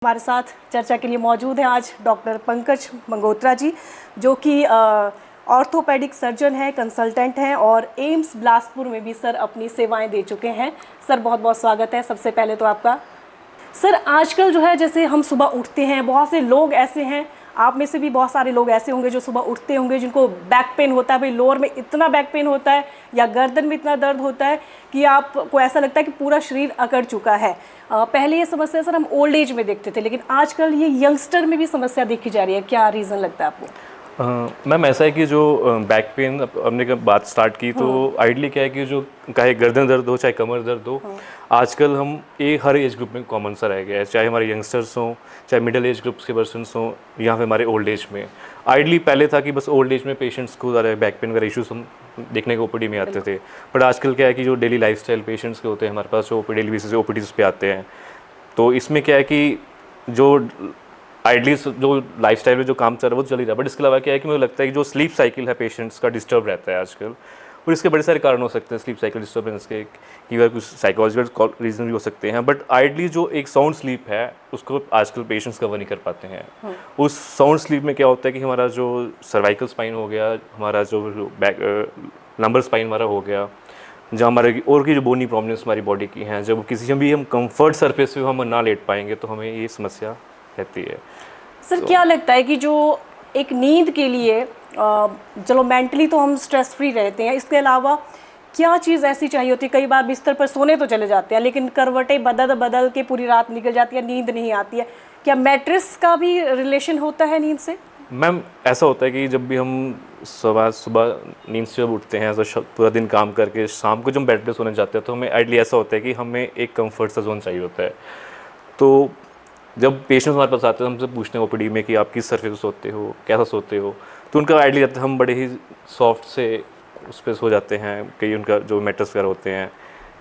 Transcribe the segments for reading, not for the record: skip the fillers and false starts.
हमारे साथ चर्चा के लिए मौजूद हैं आज डॉक्टर पंकज मंगोत्रा जी, जो कि ऑर्थोपेडिक सर्जन हैं, कंसल्टेंट हैं और एम्स बिलासपुर में भी सर अपनी सेवाएं दे चुके हैं। सर बहुत बहुत स्वागत है सबसे पहले तो आपका। सर आजकल जो है जैसे हम सुबह उठते हैं, बहुत से लोग ऐसे हैं, आप में से भी बहुत सारे लोग ऐसे होंगे जो सुबह उठते होंगे जिनको बैक पेन होता है, भाई लोअर में इतना बैक पेन होता है या गर्दन में इतना दर्द होता है कि आपको ऐसा लगता है कि पूरा शरीर अकड़ चुका है। पहले ये समस्या सर हम ओल्ड एज में देखते थे, लेकिन आजकल ये यंगस्टर में भी समस्या देखी जा रही है, क्या रीज़न लगता है आपको? मैम ऐसा है कि जो बैक पेन हमने बात स्टार्ट की तो आइडली क्या है कि जो चाहे गर्दन दर्द हो चाहे कमर दर्द हो, आजकल हम हर एज ग्रुप में कॉमन सा रह गया है, चाहे हमारे यंगस्टर्स हों, चाहे मिडिल एज ग्रुप्स के पर्सनस हों या फिर हमारे ओल्ड एज में। आइडली पहले था कि बस ओल्ड एज में पेशेंट्स को ज़्यादा बैक पेन वगैरह इशूज़ हम देखने को ओपीडी में आते थे, बट आजकल क्या है कि जो डेली लाइफस्टाइल पेशेंट्स के होते हैं हमारे पास, जो डेली बेसिस ओपीडीज़ पे आते हैं, तो इसमें क्या है कि जो आइडली जो लाइफस्टाइल में जो काम चल रहा है वो चल ही रहा है, बट इसके अलावा क्या है कि मुझे लगता है कि जो स्लीप साइकिल है पेशेंट्स का डिस्टर्ब रहता है आजकल, और इसके बड़े सारे कारण हो सकते हैं स्लीप साइकिल डिस्टर्बेंस के, कि वह कुछ साइकोलॉजिकल रीज़न भी हो सकते हैं, बट आइडली जो एक साउंड स्लीप है उसको आजकल पेशेंट्स कवर नहीं कर पाते हैं। उस साउंड स्लीप में क्या होता है कि हमारा जो सर्वाइकल स्पाइन हो गया, हमारा जो बैक लंबर स्पाइन हमारा हो गया, जहाँ हमारे और की जो बोनी प्रॉब्लम्स हमारी बॉडी की हैं, जब किसी भी हम कंफर्ट सरफेस पे हम ना लेट पाएंगे तो हमें ये समस्या रहती है। सर क्या लगता है कि जो एक नींद के लिए चलो मेंटली तो हम स्ट्रेस फ्री रहते हैं, इसके अलावा क्या चीज़ ऐसी चाहिए होती है? कई बार बिस्तर पर सोने तो चले जाते हैं लेकिन करवटें बदल बदल के पूरी रात निकल जाती है, नींद नहीं आती है। क्या मैट्रेस का भी रिलेशन होता है नींद से? मैम ऐसा होता है कि जब भी हम सुबह नींद से जब उठते हैं तो पूरा दिन काम करके शाम को जब बेड पे सोने जाते हैं तो हमें आइडली ऐसा होता है कि हमें एक कंफर्ट सा जोन चाहिए होता है। तो जब पेशेंट्स हमारे पास आते हैं हमसे पूछते हैं ओपीडी में कि आप किस सरफेस पे सोते हो, कैसा सोते हो, तो उनका आइडली रहता है हम बड़े ही सॉफ्ट से उस पर सो जाते हैं। कई उनका जो मैट्रेस वगैरह होते हैं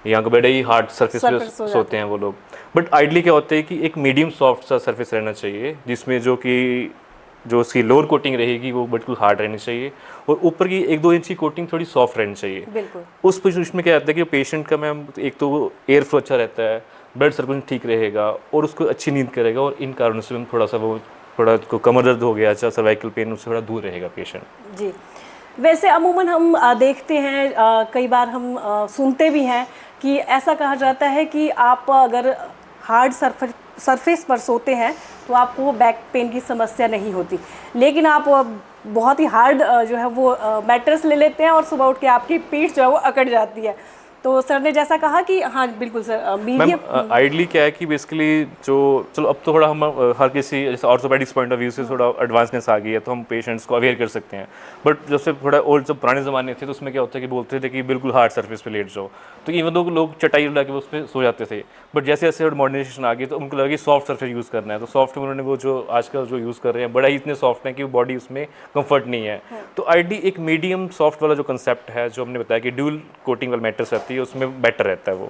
यहाँ के बड़े ही हार्ड सरफेस पे सोते हैं वो लोग, बट आइडली क्या होता है कि एक मीडियम सॉफ्ट सा सरफेस रहना चाहिए जिसमें जो उसकी लोअर कोटिंग रहेगी वो बिल्कुल हार्ड रहनी चाहिए और ऊपर की 1-2 इंच की कोटिंग थोड़ी सॉफ्ट रहनी चाहिए। बिल्कुल। उस पोजिशन में क्या रहता है कि पेशेंट का मैम एक तो एयर फ्लो अच्छा रहता है, ब्लड सर्कुलेशन ठीक रहेगा और उसको अच्छी नींद करेगा, और इन कारणों से थोड़ा कमर दर्द हो गया, अच्छा सर्वाइकल पेन, उससे थोड़ा दूर रहेगा पेशेंट। जी, वैसे अमूमन हम देखते हैं, कई बार हम सुनते भी हैं कि ऐसा कहा जाता है कि आप अगर हार्ड सरफेस पर सोते हैं तो आपको बैक पेन की समस्या नहीं होती, लेकिन आप बहुत ही हार्ड जो है वो मैट्रेस ले लेते हैं और सुबह उठ के आपकी पीठ जो है वो अकड़ जाती है। तो सर ने जैसा कहा कि हाँ बिल्कुल सर, मीडियम आइडली क्या है कि बेसिकली जो चलो अब तो थोड़ा हम हर किसी जैसे ऑर्थोपेडिक्स पॉइंट ऑफ व्यू से थोड़ा एडवांसनेस आ गई है तो हम पेशेंट्स को अवेयर कर सकते हैं, बट जब से थोड़ा ओल्ड जब पुराने ज़माने थे तो उसमें क्या होता है कि बोलते थे कि बिल्कुल हार्ड सरफेस पे लेट जाओ, तो इवन दो लोग चटाई उड़ा के उस पर सो जाते थे, बट जैसे जैसे मॉडर्नाइजेशन आ गई तो उनको लगा कि सॉफ्ट सरफेस यूज़ करना है, तो सॉफ्ट में उन्होंने वो जो आजकल जो यूज़ कर रहे हैं बड़ा ही इतने सॉफ्ट है कि वो बॉडी उसमें कंफर्ट नहीं है। तो आइडली एक मीडियम सॉफ्ट वाला जो कंसेप्ट है जो हमने बताया कि ड्यूल कोटिंग वाला मैट्रेस रहती है उसमें बेटर रहता है वो,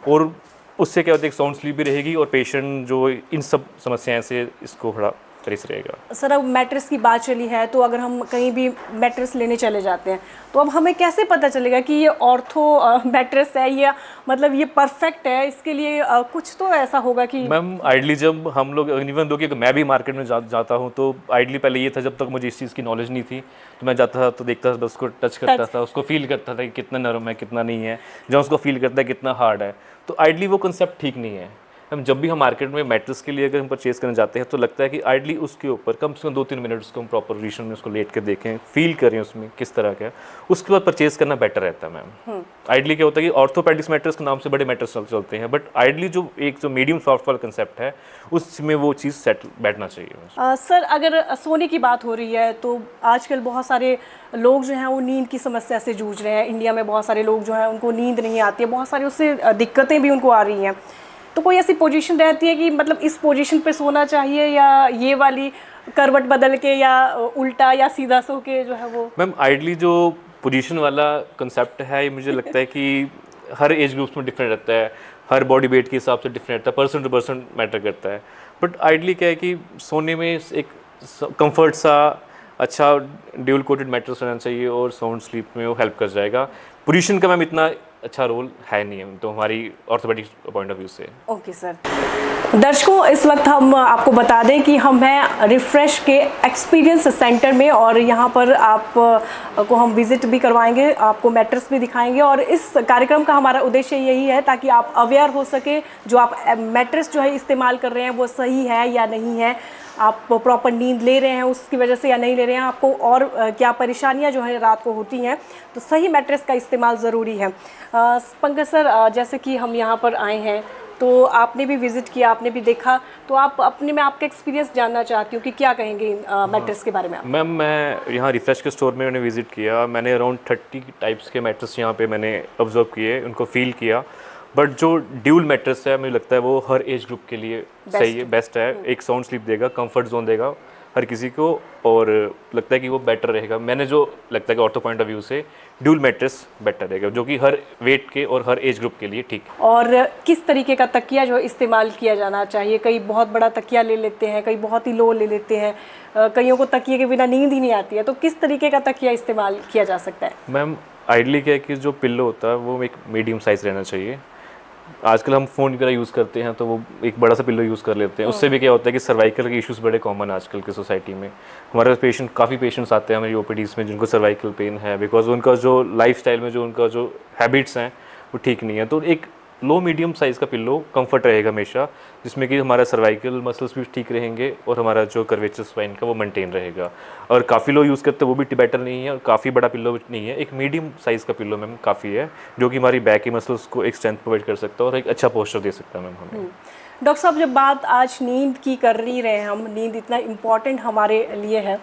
और उससे क्या होता है एक साउंड स्लीप भी रहेगी और पेशेंट जो इन सब समस्याएं से इसको थोड़ा तरीस रहेगा। सर अब मैट्रेस की बात चली है तो अगर हम कहीं भी मैट्रेस लेने चले जाते हैं तो अब हमें कैसे पता चलेगा कि ये ऑर्थो मैट्रेस है या मतलब ये परफेक्ट है? इसके लिए कुछ तो ऐसा होगा कि मैम आइडली जब हम लोग इवन दो कि मैं भी मार्केट में जाता हूँ तो आइडली पहले ये था जब तक मुझे इस चीज़ की नॉलेज नहीं थी तो मैं जाता था तो देखता था, बस उसको टच करता था, उसको फील करता था कि कितना नरम है कितना नहीं है, जहाँ उसको फील करता है कितना हार्ड है, तो आइडली वो कंसेप्ट ठीक नहीं है। हम जब भी हम मार्केट में मैट्रेस के लिए अगर हम परचेज़ करने जाते हैं तो लगता है कि आइडली उसके ऊपर कम से कम 2-3 मिनट उसको हम प्रॉपर पोजीशन में उसको लेट कर देखें, फील करें उसमें किस तरह का है, उसके बाद परचेज़ करना बेटर रहता है मैम। आइडली क्या होता है कि ऑर्थोपेडिक्स मैट्रेस के नाम से बड़े मैट्रेस चलते हैं, बट आइडली जो मीडियम सॉफ्ट वाला कंसेप्ट है उसमें वो चीज़ सेट बैठना चाहिए। सर अगर सोने की बात हो रही है तो आजकल बहुत सारे लोग जो हैं वो नींद की समस्या से जूझ रहे हैं। इंडिया में बहुत सारे लोग जो हैं उनको नींद नहीं आती है, बहुत सारी उससे दिक्कतें भी उनको आ रही हैं, तो कोई ऐसी पोजीशन रहती है कि मतलब इस पोजीशन पे सोना चाहिए या ये वाली करवट बदल के या उल्टा या सीधा सो के जो है वो? मैम आइडली जो पोजीशन वाला कंसेप्ट है ये मुझे लगता है कि हर एज ग्रुप्स में डिफरेंट रहता है, हर बॉडी वेट के हिसाब से डिफरेंट रहता है, पर्सन टू पर्सन मैटर करता है, बट आइडली क्या है कि सोने में एक कंफर्ट सा अच्छा ड्यूल कोटेड मैट्रेस रहना चाहिए और साउंड स्लीप में वो हेल्प कर जाएगा। पोजीशन का मैम इतना अच्छा रोल है नहीं है तो हमारी ऑर्थोपेडिक पॉइंट ऑफ व्यू से। Okay sir. दर्शकों, इस वक्त हम आपको बता दें कि हम हैं रिफ्रेश के एक्सपीरियंस सेंटर में और यहाँ पर आप को हम विजिट भी करवाएंगे, आपको मैट्रेस भी दिखाएंगे और इस कार्यक्रम का हमारा उद्देश्य यही है ताकि आप अवेयर हो सके, जो आप मैट्रेस जो है इस्तेमाल कर रहे हैं वो सही है या नहीं है, आप प्रॉपर नींद ले रहे हैं उसकी वजह से या नहीं ले रहे हैं, आपको और क्या परेशानियां जो है रात को होती हैं, तो सही मैट्रेस का इस्तेमाल ज़रूरी है। पंकज सर, जैसे कि हम यहाँ पर आए हैं तो आपने भी विज़िट किया, आपने भी देखा, तो आप अपने में आपका एक्सपीरियंस जानना चाहती हूँ कि क्या कहेंगे मैट्रेस के बारे में आप? मैम, मैं यहाँ रिफ्रेश के स्टोर में मैंने विज़िट किया, मैंने अराउंड 30 टाइप्स के मैट्रेस यहाँ पे मैंने ऑब्जर्व किए, उनको फील किया। बट जो ड्यूल मैट्रेस है मुझे लगता है वो हर एज ग्रुप के लिए सही है, बेस्ट है। एक साउंड स्लीप देगा, कंफर्ट जोन देगा हर किसी को और लगता है कि वो बेटर रहेगा। मैंने जो लगता है कि ऑर्थो पॉइंट ऑफ व्यू से ड्यूल मैट्रेस बेटर रहेगा, जो कि हर वेट के और हर एज ग्रुप के लिए ठीक है। और किस तरीके का तकिया जो इस्तेमाल किया जाना चाहिए? कई बहुत बड़ा तकिया ले लेते हैं, कई बहुत ही लो ले लेते हैं, कईयों को तकिए के बिना नींद ही नहीं आती है, तो किस तरीके का तकिया इस्तेमाल किया जा सकता है? मैम, आइडली क्या है कि जो पिल्लो होता है वो एक मीडियम साइज़ रहना चाहिए। आजकल हम फ़ोन वगैरह यूज़ करते हैं तो वो एक बड़ा सा पिल्लो यूज़ कर लेते हैं, उससे भी क्या होता है कि सर्वाइकल के इश्यूज़ बड़े कॉमन आजकल के सोसाइटी में। हमारे पेशेंट काफ़ी पेशेंट्स आते हैं हमारी ओपीडीज़ में जिनको सर्वाइकल पेन है, बिकॉज उनका जो लाइफस्टाइल में जो उनका जो हैबिट्स हैं वो ठीक नहीं है। तो एक लो मीडियम साइज़ का पिल्लो कंफर्ट रहेगा हमेशा, जिसमें कि हमारा सर्वाइकल मसल्स भी ठीक रहेंगे और हमारा जो कर्वेचर स्पाइन का वो मेंटेन रहेगा। और काफ़ी लो यूज़ करते हैं वो भी बेटर नहीं है और काफ़ी बड़ा पिल्लो भी नहीं है, एक मीडियम साइज़ का पिल्लो मैम काफ़ी है, जो कि हमारी बैक की मसल्स को एक स्ट्रेंथ प्रोवाइड कर सकता है और एक अच्छा पोस्चर दे सकता है मैम हमें। डॉक्टर साहब, जब बात आज नींद की कर ही रहे हैं हम, नींद इतना इम्पॉर्टेंट हमारे लिए है,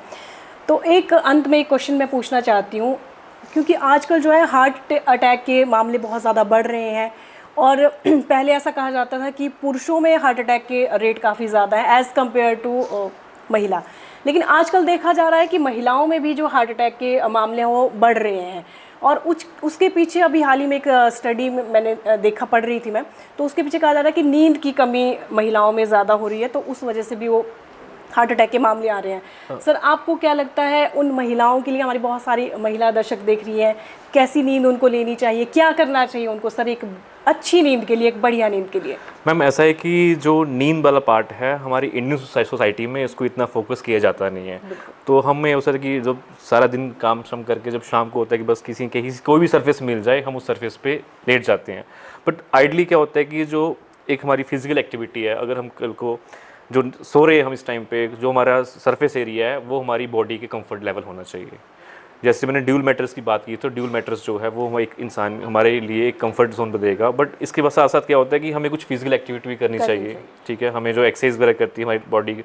तो एक अंत में एक क्वेश्चन मैं पूछना चाहती हूँ, क्योंकि आजकल जो है हार्ट अटैक के मामले बहुत ज़्यादा बढ़ रहे हैं और पहले ऐसा कहा जाता था कि पुरुषों में हार्ट अटैक के रेट काफ़ी ज़्यादा है एज़ कम्पेयर टू महिला, लेकिन आजकल देखा जा रहा है कि महिलाओं में भी जो हार्ट अटैक के मामले हैं वो बढ़ रहे हैं। और उसके पीछे अभी हाल ही में एक स्टडी में मैंने देखा, पढ़ रही थी मैं, तो उसके पीछे कहा जा रहा है कि नींद की कमी महिलाओं में ज़्यादा हो रही है, तो उस वजह से भी वो हार्ट अटैक के मामले आ रहे हैं। सर, आपको क्या लगता है उन महिलाओं के लिए, हमारी बहुत सारी महिला दर्शक देख रही हैं, कैसी नींद उनको लेनी चाहिए, क्या करना चाहिए उनको सर एक अच्छी नींद के लिए, एक बढ़िया नींद के लिए? मैम, ऐसा है कि जो नींद वाला पार्ट है हमारी इंडियन सोसाइटी में इसको इतना फोकस किया जाता नहीं है। तो हमें अवसर कि जब सारा दिन काम श्रम करके जब शाम को होता है कि बस किसी कोई भी सरफेस मिल जाए हम उस सरफेस पे लेट जाते हैं। बट आइडली क्या होता है कि जो एक हमारी फिजिकल एक्टिविटी है, अगर हम कल को जो सो रहे हैं हम इस टाइम पे, जो हमारा सरफेस एरिया है वो हमारी बॉडी के कंफर्ट लेवल होना चाहिए। जैसे मैंने ड्यूल मैट्रेस की बात की, तो ड्यूल मैट्रेस जो है वो एक इंसान हमारे लिए एक कंफर्ट जोन बनेगा। बट इसके साथ साथ क्या होता है कि हमें कुछ फिजिकल एक्टिविटी भी करनी चाहिए, ठीक है। हमें जो एक्सरसाइज वगैरह करती है हमारी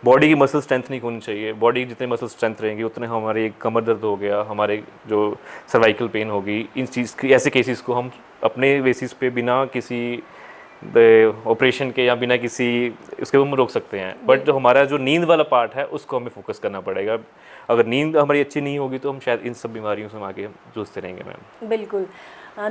बॉडी की मसल स्ट्रेंथ नहीं होनी चाहिए। बॉडी की जितने मसल स्ट्रेंथ रहेंगी उतने हमारे कमर दर्द हो गया, हमारे जो सर्वाइकल पेन होगी, इन चीज़ की ऐसे केसेस को हम अपने बेसिस पे बिना किसी ऑपरेशन के या बिना किसी उसके हम रोक सकते हैं। बट जो हमारा जो नींद वाला पार्ट है उसको हमें फोकस करना पड़ेगा। अगर नींद हमारी अच्छी नहीं होगी तो हम शायद इन सब बीमारियों से हम आगे जूझते रहेंगे मैम। बिल्कुल।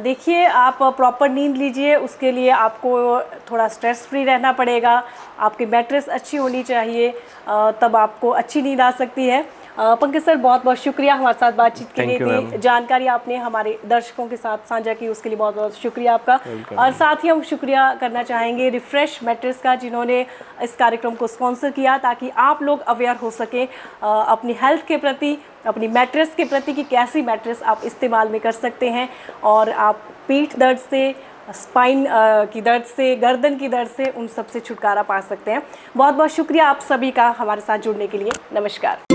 देखिए, आप प्रॉपर नींद लीजिए, उसके लिए आपको थोड़ा स्ट्रेस फ्री रहना पड़ेगा, आपकी मैट्रेस अच्छी होनी चाहिए, तब आपको अच्छी नींद आ सकती है। पंकज सर, बहुत बहुत शुक्रिया हमारे साथ बातचीत के लिए, दी जानकारी आपने हमारे दर्शकों के साथ साझा की, उसके लिए बहुत बहुत शुक्रिया आपका। और साथ ही हम शुक्रिया करना चाहेंगे रिफ्रेश मैट्रेस का, जिन्होंने इस कार्यक्रम को स्पॉन्सर किया, ताकि आप लोग अवेयर हो सकें अपनी हेल्थ के प्रति, अपनी मैट्रेस के प्रति, कि कैसी मैट्रेस आप इस्तेमाल में कर सकते हैं और आप पीठ दर्द से, स्पाइन की दर्द से, गर्दन की दर्द से, उन सब से छुटकारा पा सकते हैं। बहुत बहुत शुक्रिया आप सभी का हमारे साथ जुड़ने के लिए। नमस्कार।